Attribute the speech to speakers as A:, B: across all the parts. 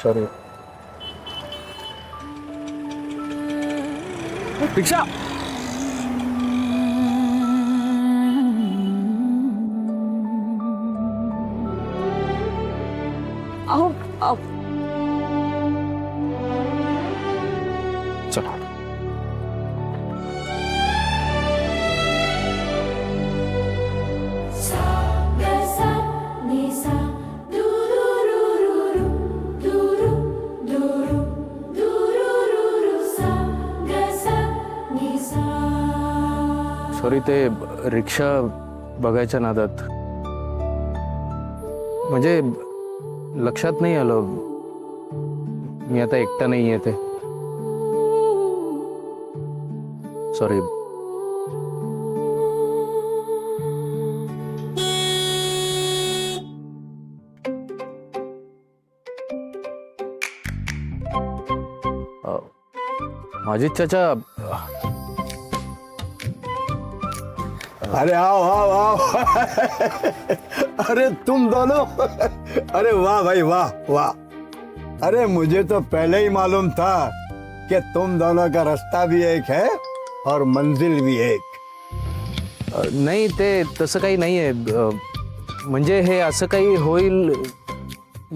A: Sorry रिक्षा
B: अहो अहो
A: चला सॉरी ते रिक्षा बघायच्या नादात म्हणजे लक्षात नाही आलं मी आता एकटा नाही येते सॉरी माझी चाचा
C: अरे आओ आओ आओ अरे तुम दोनों अरे वाह भाई वाह वाह। अरे मुझे तो पहले ही मालूम था कि तुम दोनों का रास्ता भी एक है और मंजिल भी एक।
A: नाही ते तसं काही नाहीये म्हणजे हे असं काही होईल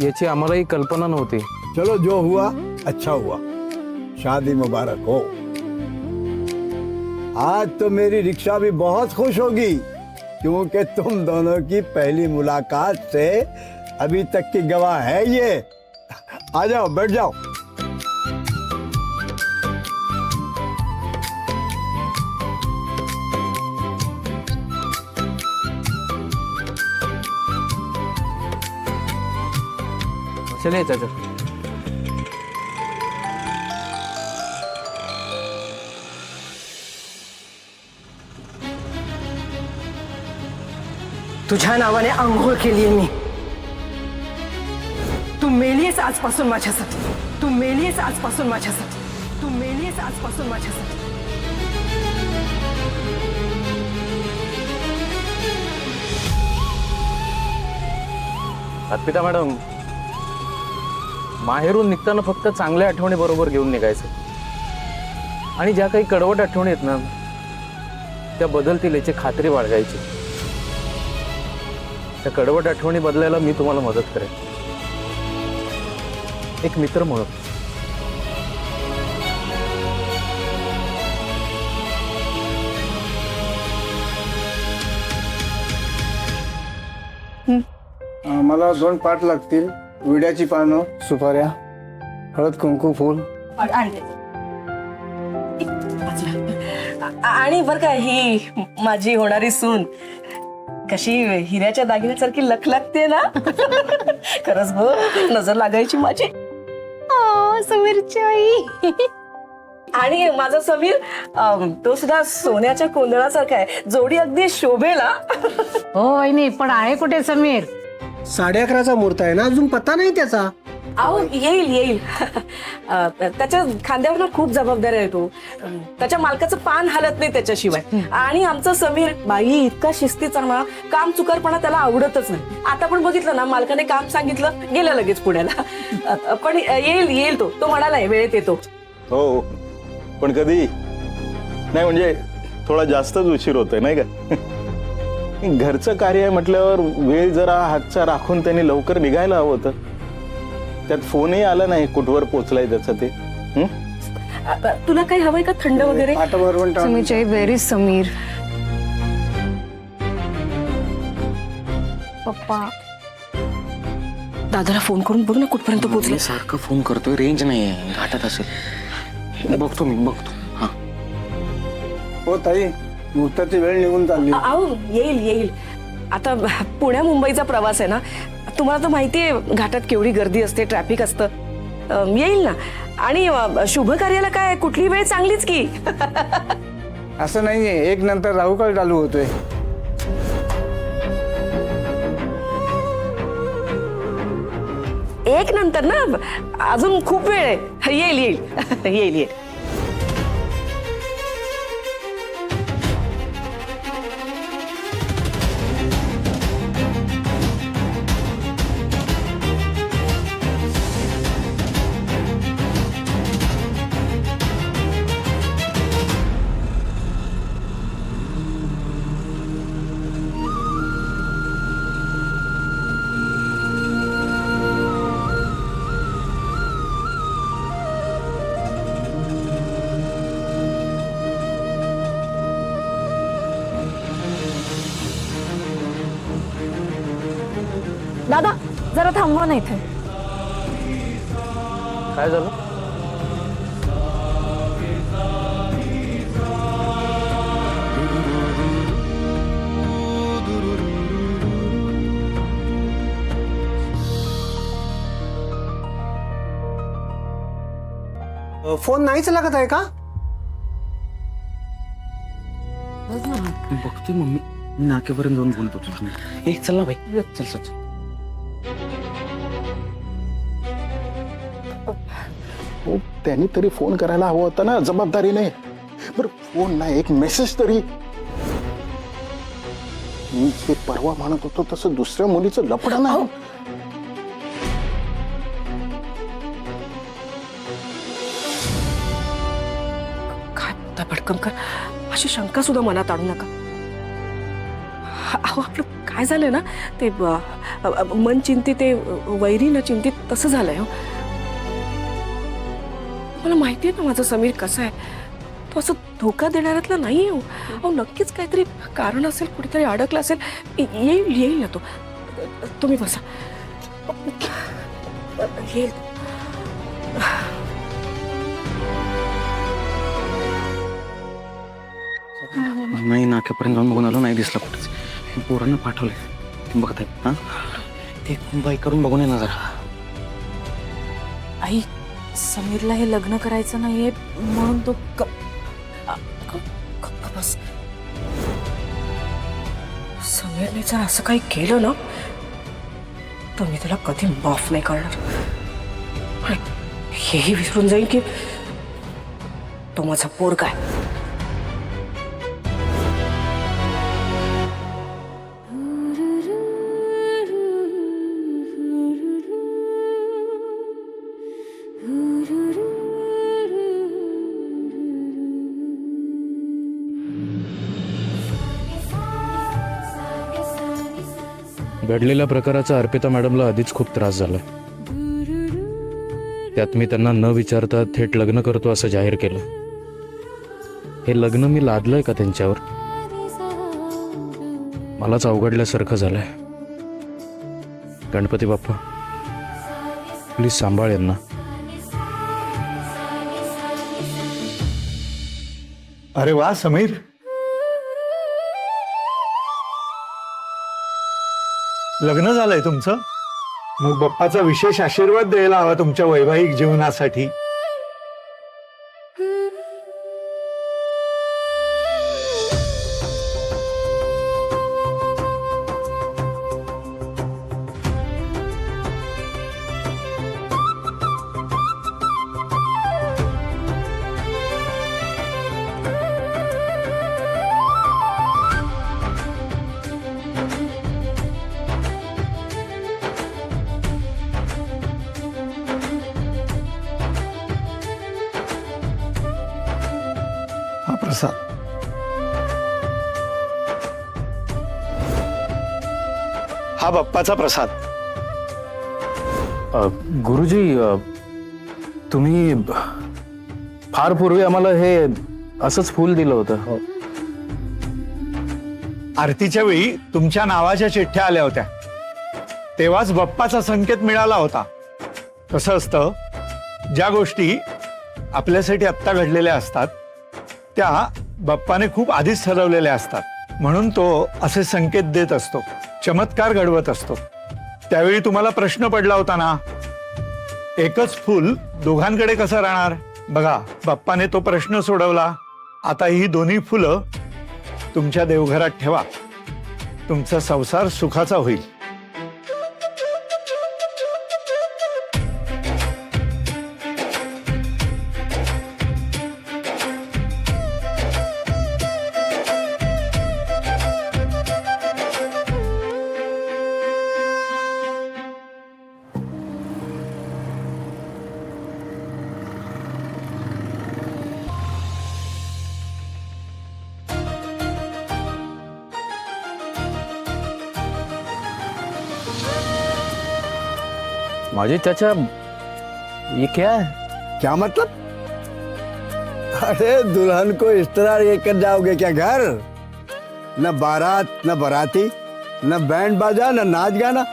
A: याची आम्हालाही कल्पना नव्हती।
C: चलो जो हुआ अच्छा हुआ, शादी मुबारक हो। आज तो मेरी रिक्शा भी बहुत खुश होगी क्योंकि तुम दोनों की पहली मुलाकात से अभी तक की गवाह है ये। आ जाओ बैठ जाओ।
A: चलिए चाचा
D: तुझ्या नावाने आंघोळ केली मी। तू मेलीस आजपासून माझ्यासाठी, तू मेलीस आजपासून माझ्यासाठी, तू मेलीस आजपासून माझ्यासाठी।
A: अर्पिता मॅडम माहेरून निघताना फक्त चांगल्या आठवणी बरोबर घेऊन निघायचं आणि ज्या काही कडवट आठवणी आहेत ना त्या बदलतील याची खात्री बाळगायची। त्या कडवट आठवणी बदलायला मी तुम्हाला मदत करेन एक मित्र म्हणून।
E: मला 2 पाट लागतील, विड्याची पानं, सुपाऱ्या, हळद कुंकू फूल।
D: आणि बर का ही माझी होणारी सून कशी हिऱ्याच्या दागिन्यासारखी लखलखते ना। खरंच हो नजर लागायची माझी। समीरची आई आणि माझा समीर तो सुद्धा सोन्याच्या कोंदळासारखा आहे, जोडी अगदी शोभेला।
F: हो वहिनी पण आहे कुठे समीर?
E: 11:30चा मुहूर्त आहे ना, अजून पत्ता नाही त्याचा।
D: अहो येईल येईल त्याच्या खांद्यावर खूप जबाबदारी आहे तो, त्याच्या मालकाचं पान हालत नाही त्याच्याशिवाय। आणि आमचं समीर बाई इतका शिस्तीचा ना, काम चुकारपणा त्याला आवडतच नाही। आता पण बघितलं ना मालकाने काम सांगितलं गेलं लगेच पुण्याला। पण येईल येईल तो म्हणालाय वेळेत येतो।
G: हो पण कधी नाही म्हणजे थोडा जास्तच उशीर होतोय नाही का। घरचं कार्य आहे म्हटल्यावर वेळ जरा हातचा राखून त्यांनी लवकर निघायला हवं होतं। त्यात फोनही आला नाही कुठवर पोचलाय त्याचं ते।
D: तुला काही हवंय का थंड वगैरे?
F: समीर व्हेरी समीर पप्पा
D: दादाला फोन करून बघ ना कुठपर्यंत पोहोचले।
H: सारखं फोन करतोय, रेंज नाहीये, घाटात असेल। बघतो मी बघतो। हा
E: हो ताई मुहूर्ताची वेळ निघून चालली।
D: अहो येईल येईल आता पुण्या मुंबईचा प्रवास आहे ना, तुम्हाला तर माहितीये घाटात केवढी गर्दी असते, ट्रॅफिक असतं। येईल ना। आणि शुभ कार्याला काय कुठली वेळ चांगलीच की।
E: असं नाहीये, 1 नंतर राहुकाळ चालू होतोय।
D: एक नंतर ना अजून खूप वेळ आहे। येईल येईल येईल येईल।
B: दादा जरा थांबवा ना इथे.
A: काय झालं?
E: फोन नाहीच लागत आहे का?
H: बघतोय मम्मी, मी नाक्यापर्यंत जाऊन बोलतो तुझं. ए चल ना भाई, चल चल चल.
G: हो, त्यांनी तरी फोन करायला हवा होता ना, जबाबदारीने. बरं फोन नाही, एक मेसेज तरी. मी ते परवा म्हणत होतो तसं दुसऱ्या मुलीचं लफडं नाही.
D: काय बोलताय भटकमकर? अशी शंका सुद्धा मनात आणू नका. अहो आपलं काय झालंय ना ते मन चिंतित ते वैरी न चिंतित तसं झालंय हो. मला माहिती आहे ना माझं समीर कसं आहे. तो असं धोका देणाऱ्यातला नाही हो. अहो नक्कीच काहीतरी कारण असेल, कुठेतरी अडकलं असेल. येईल येईल ना तो. तुम्ही बसा. येईल.
H: नाही, नाक्यापर्यंत जाऊन बघून आलो, नाही दिसला कुठेच. पोरांना पाठवलंय, बघत आहे. हा ते बाई करून बघून ये ना जरा.
B: आई, समीरला हे लग्न करायचं नाहीये म्हणून तो
D: बस. समीरने जर असं काही केलं ना तर मी त्याला कधी माफ नाही करणार. आणि हेही विसरून जाईल की तो माझा पोरगा आहे.
A: घडलेल्या प्रकाराचा अर्पिता मॅडमला आधीच खूप त्रास झालाय. त्यात मी त्यांना न विचारता थेट लग्न करतो असं जाहीर केलं. हे लग्न मी लादलंय का त्यांच्यावर? मलाच अवघडल्यासारखं झालंय. गणपती बाप्पा प्लीज सांभाळ यांना.
C: अरे वा समीर, लग्न झालंय तुमचं? मग बाप्पाचा विशेष आशीर्वाद द्यायला हवा तुमच्या वैवाहिक जीवनासाठी. हा प्रसाद. हा बाप्पाचा प्रसाद.
A: गुरुजी, तुम्ही फार पूर्वी आम्हाला हे असंच फूल दिलं होतं.
C: आरतीच्या वेळी तुमच्या नावाच्या चिठ्ठ्या आल्या होत्या, तेव्हाच बाप्पाचा संकेत मिळाला होता. कसं असतं, ज्या गोष्टी आपल्यासाठी आत्ता घडलेल्या असतात त्या बाप्पाने खूप आधीच ठरवलेल्या असतात, म्हणून तो असे संकेत देत असतो, चमत्कार घडवत असतो. त्यावेळी तुम्हाला प्रश्न पडला होता ना, एकच फूल दोघांकडे कसं राहणार? बघा, बाप्पाने तो प्रश्न सोडवला. आता ही दोन्ही फुलं तुमच्या देवघरात ठेवा, तुमचा संसार सुखाचा होईल.
A: माझे चाचा, ये क्या है?
C: क्या मतलब? अरे दुल्हन को इस तरह लेकर जाओगे क्या घर? न बारात, न बाराती, न बैंड बाजा, न नाच गाना.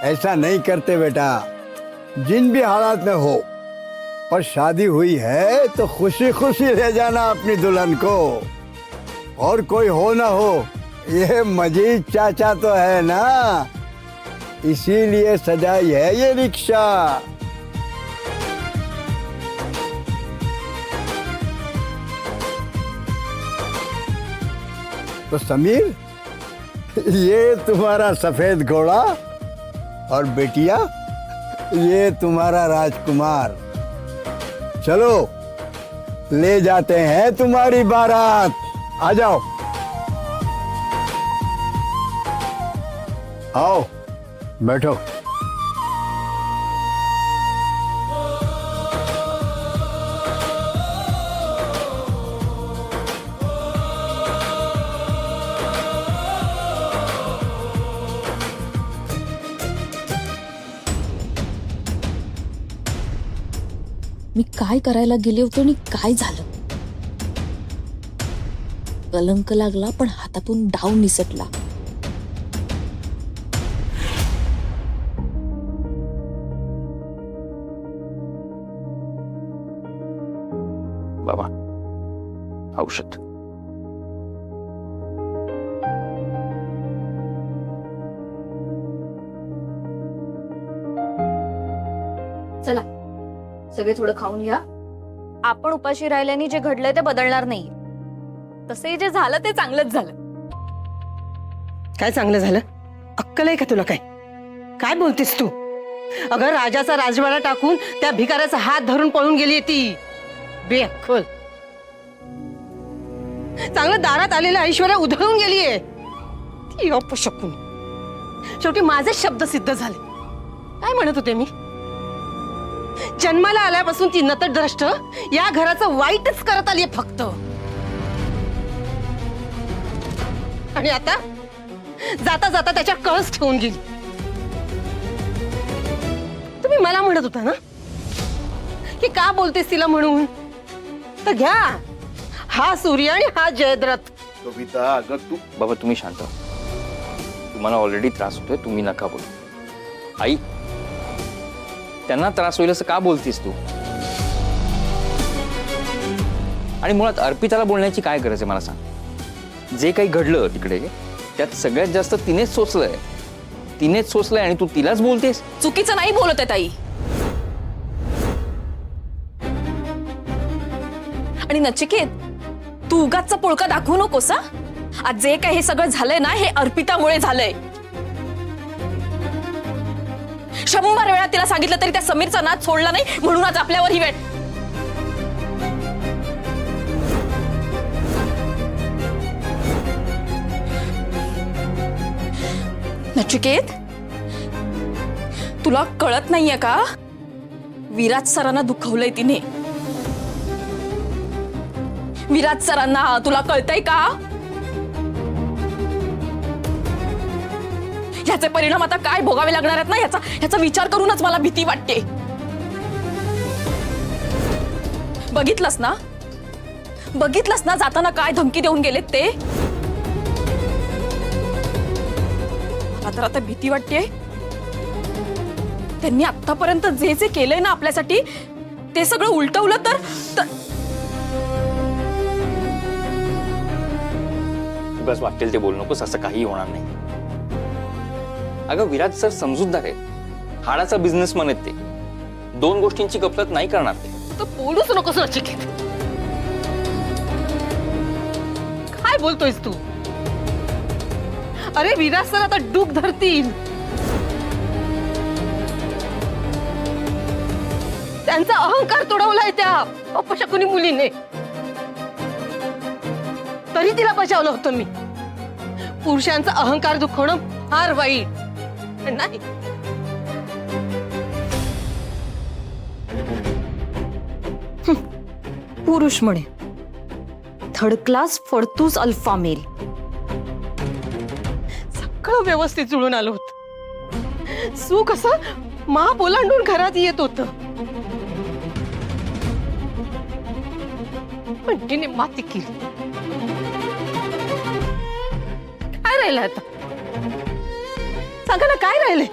C: ऐसा नहीं करते बेटा, जिन भी हालात में हो, पर शादी हुई है तो खुशी खुशी ले जाना अपनी दुल्हन को। और कोई हो ना हो, ये मजीद चाचा तो है ना, इसीलिए सजाई है ये रिक्शा। तो समीर, ये तुम्हारा सफेद घोड़ा और बेटिया ये तुम्हारा राजकुमार। चलो ले जाते हैं तुम्हारी बारात, आ जाओ। आओ बैठो।
B: मी काय करायला गेले होते आणि काय झालं? कलंक लागला पण हातातून डाव निसटला.
A: बाबा, औषध.
I: चला सगळे थोडं खाऊन घ्या. आपण उपाशी राहिल्याने जे घडलंय ते बदलणार नाही. तसे जे झालं ते चांगलंच झालं.
J: काय चांगलं झालं? अक्कल आहे का तुला? काय काय बोलतेस तू? अगं राजाचा राजवाडा टाकून त्या भिकाऱ्याचा हात धरून पळून गेली ती बेअक्कल. चांगलं दारात आलेल्या ऐश्वर्या उधळून गेलीये ती अपशकुन. शेवटी माझे शब्द सिद्ध झाले. काय म्हणत होते मी? जन्माला आल्यापासून ती नतद्रष्ट या घराचं वाईटच करत आलीये फक्त. आणि आता जाता जाता त्याच्या कळस ठेवून गेली. तुम्ही मला म्हणत होता ना की का बोलतेस तिला म्हणून, तर घ्या हा सूर्य आणि हा जयद्रथ.
G: कविता, अगं तू
A: बाबा तुम्ही शांत व्हा. तुम्हाला ऑलरेडी त्रास होतोय, तुम्ही नका बोलू. आई, त्यांना त्रास होईल असं का बोलतीस तू? आणि मुळात अर्पिताला बोलण्याची काय गरज आहे मला सांग. जे काही घडलं तिकडे त्यात सगळ्यात जास्त तिनेच सोचलंय आणि तू तिलाच बोलतेस.
B: चुकीचं नाही बोलत आहे ताई. आणि नचिकेत, तू उगाचचा पोळका दाखवू नकोस हा. आज जे काही हे सगळं झालंय ना, हे अर्पितामुळे झालंय. 100 वेळा तिला सांगितलं तरी त्या समीरचा नाद सोडला नाही, म्हणून आज आपल्यावर ही वेळ. नचिकेत, तुला कळत नाहीये का? विराज सरांना दुखवलंय तिने. विराज सरांना तुला कळतंय का? ह्याचे परिणाम आता काय भोगावे लागणार आहेत ना, ह्याचा विचार करूनच मला भीती वाटते. बघितलंस ना जाताना काय धमकी देऊन गेलेत ते. मला तर आता भीती वाटते. त्यांनी आतापर्यंत जे जे केलंय ना आपल्यासाठी, ते सगळं उलटवलं तर
A: बस वाटेल ते बोलू नकोस, असं काही होणार नाही. अगं विराज सर समजूतदार आहेत, हाडाचा बिझनेसमन आहेत ते. 2 गोष्टींची गफलत नाही करणार ते.
J: तर बोलूच नकोस नचिकेत. काय बोलतोयस तू? अरे विराज सर आता डूक धरतील. त्यांचा अहंकार तोडवलाय त्या अपशकुनी मुलीने. तरी तिला बचावलं होतं मी. पुरुषांचा अहंकार दुखवणं फार वाईट नाही.
I: पुरुष म्हणे थर्ड क्लास फडतूस अल्फा मेल.
J: सगळं व्यवस्थित जुळून आलं होतं. सुख असं माप ओलांडून घरात येत होतं. पण तिने माती केली. काय राहिलं आता? सांगा ना, काय राहिले?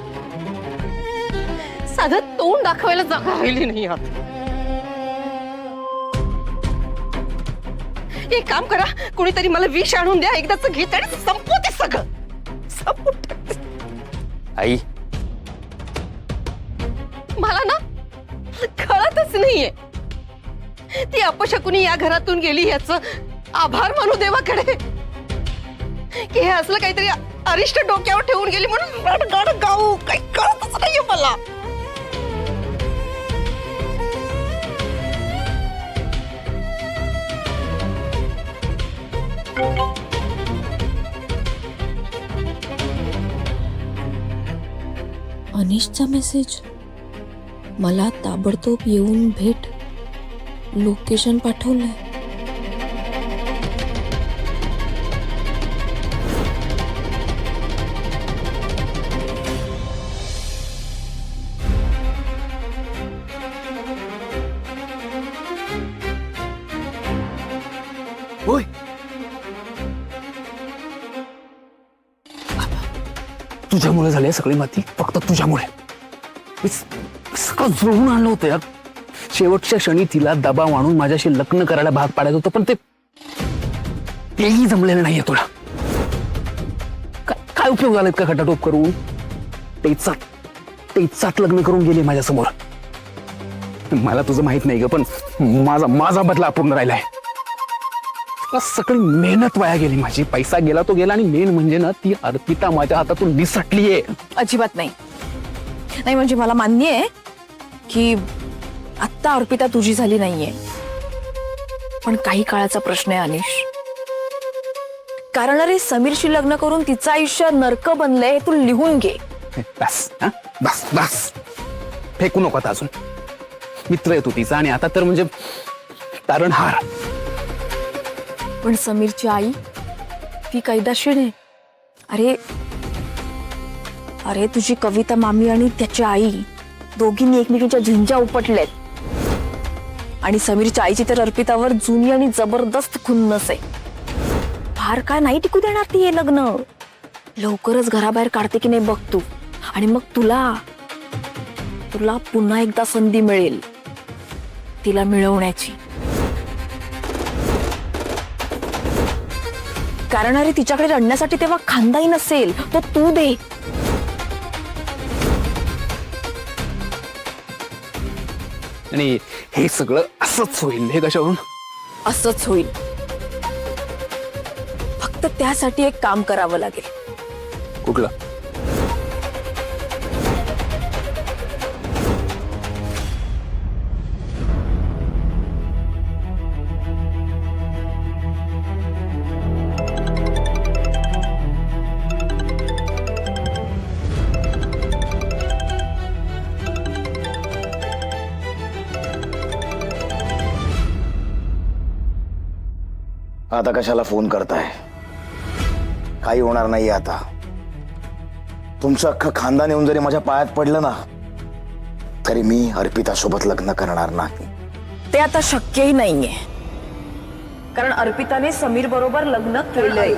J: साधं तोंड दाखवायला जागा राहिली नाही आता. एक काम करा, कोणीतरी मला विष आणून द्या, एकदाच घेते आणि संपवते सगळं, संपवून टाकते.
A: आई
J: मला ना कळतच नाहीये ती अपशकुनी या घरातून गेली याचं आभार मानू देवाकडे, की हे असलं काहीतरी अरिष्ट डोक्यावर ठेवून गेली म्हणून रडगड गाऊ. काही कळतच नाहीये मला.
B: अनिशचा मेसेज, मला ताबडतोब येऊन भेट, लोकेशन पाठवलंय.
H: होय, तुझ्यामुळे झाली सगळी माती, फक्त तुझ्यामुळे. मी सगळं जुळवून आणलं होतं यार. शेवटच्या क्षणी तिला दबाव आणून माझ्याशी लग्न करायला भाग पाडायचं होतं, पण तेही जमलेलं नाहीये तुला. काय उपयोग झालाय का खटाटोप करून? तेचात लग्न करून गेली माझ्यासमोर. मला तुझं माहित नाही ग, पण माझा बदला अपूर्ण राहिलाय. सगळी मेहनत वाया गेली माझी. पैसा गेला तो गेला, आणि मेन म्हणजे ना ती अर्पिता माझ्या हातातून निसटलीये.
B: अजिबात नाही. नाही म्हणजे मला मान्य आहे की आत्ता अर्पिता तुझी झाली नाहीये, पण काही काळाचा प्रश्न आहे अनिश. कारण अरे समीरशी लग्न करून तिचं आयुष्य नरक बनलंय हे तू लिहून घे.
H: बस बस बस, फेकू नको आता. अजून मित्र आहे तू तिचा, आणि आता तर म्हणजे तारणहार.
B: पण समीरची आई ती कैदाशीण आहे. अरे अरे तुझी कविता मामी आणि त्याची आई दोघींनी एकमेकींच्या झिंजा उपटल्यात, आणि समीरच्या आईची तर अर्पितावर जुनी आणि जबरदस्त खुन्नस आहे. फार काय नाही टिकू देणार ती हे लग्न. लवकरच घराबाहेर काढते की नाही बघ तू, आणि मग तुला पुन्हा एकदा संधी मिळेल तिला मिळवण्याची. कारण अरे तिच्याकडे रडण्यासाठी तेव्हा खांदाही नसेल, तो तू दे.
H: आणि हे सगळं असंच होईल. हे कशावरून?
B: असंच होईल. फक्त त्यासाठी एक काम करावं लागेल.
H: कुठलं?
K: आता कशाला फोन करताय? काही होणार नाही आता. तुमचं अख्खं खानदान येऊन जरी माझ्या पायात पडलं ना, तरी मी अर्पिता सोबत लग्न करणार नाही.
B: ते आता शक्यही नाहीये, कारण अर्पिताने समीर बरोबर लग्न केलंय.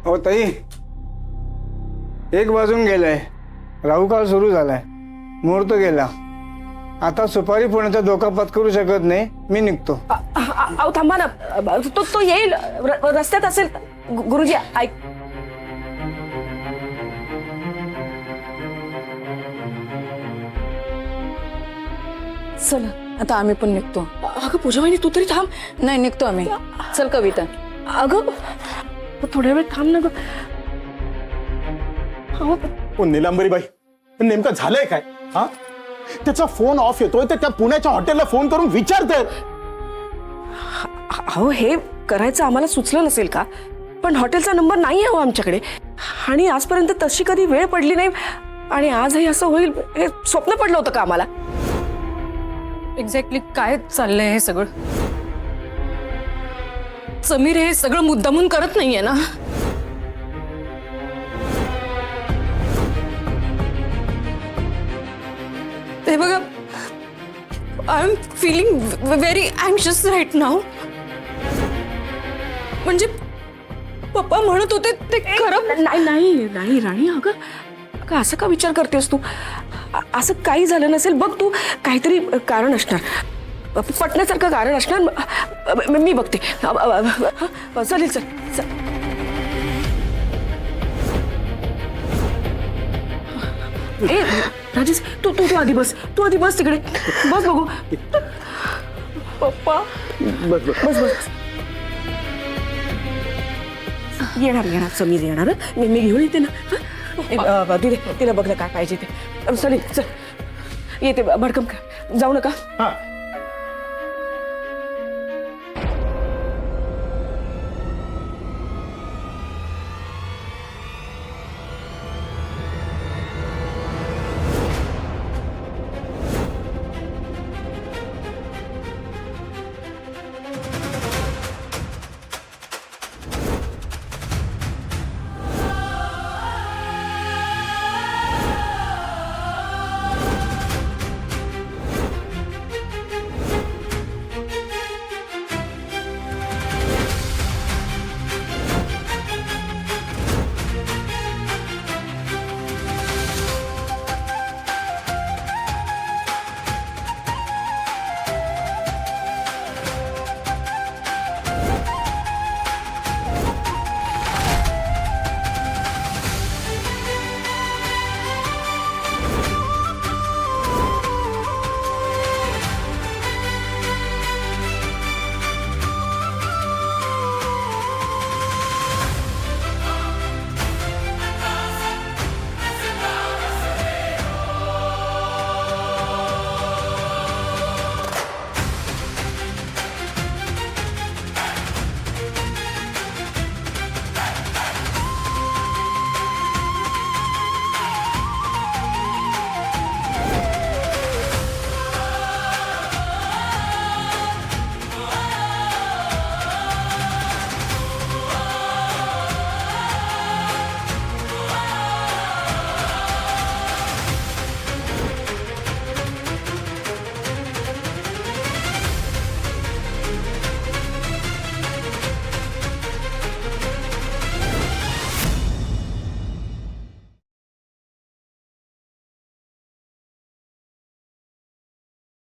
E: हो ताई, 1 वाजून गेलाय. राहुकाळ सुरू झालाय. मुहूर्त गेला. आता सुपारी फोडण्याचा धोका पत्करू शकत नाही. मी निघतो.
D: अहो थांबा ना, तो येईल, रस्त्यात असेल. गुरुजी ऐक.
B: चल आता आम्ही पण निघतो.
D: अगं पूजा वहिनी तू तरी थांब.
B: नाही निघतो आम्ही. चल कविता.
D: अगं थोड्या वेळ थांब ना ग.
G: ओ निलांबरी बाई, नेमकं झालंय काय? हा, त्याचा फोन ऑफ येतोय तर त्या पुण्याच्या हॉटेलला फोन करून विचारतोय.
D: अहो हे करायचं आम्हाला सुचलं नसेल का? पण हॉटेलचा नंबर नाही आहे आमच्याकडे आणि आजपर्यंत तशी कधी वेळ पडली नाही आणि आजही असं होईल हे स्वप्न पडलं होतं का आम्हाला?
B: एक्झॅक्टली काय चाललंय हे सगळं? समीर हे सगळं मुद्दामून करत नाहीये ना? हे बघा, I am feeling very anxious right now. म्हणजे पप्पा म्हणत होते ते खरं.
D: नाही नाही नाही राणी, अगं असं का विचार करतेस तू? असं काही झालं नसेल बघ तू. काहीतरी कारण असणार, पटण्यासारखं कारण असणार. मी बघते. चालेल चल. ए राजेश, तू तू तू आधी बस. तू आधी बस तिकडे. बस बघू. पप्पा बस बस बस. येणार येणार समीर येणार. मी घेऊन येते ना. तिला बघ ना काय पाहिजे ते. चालेल चल येते. भडकम जाऊ नका.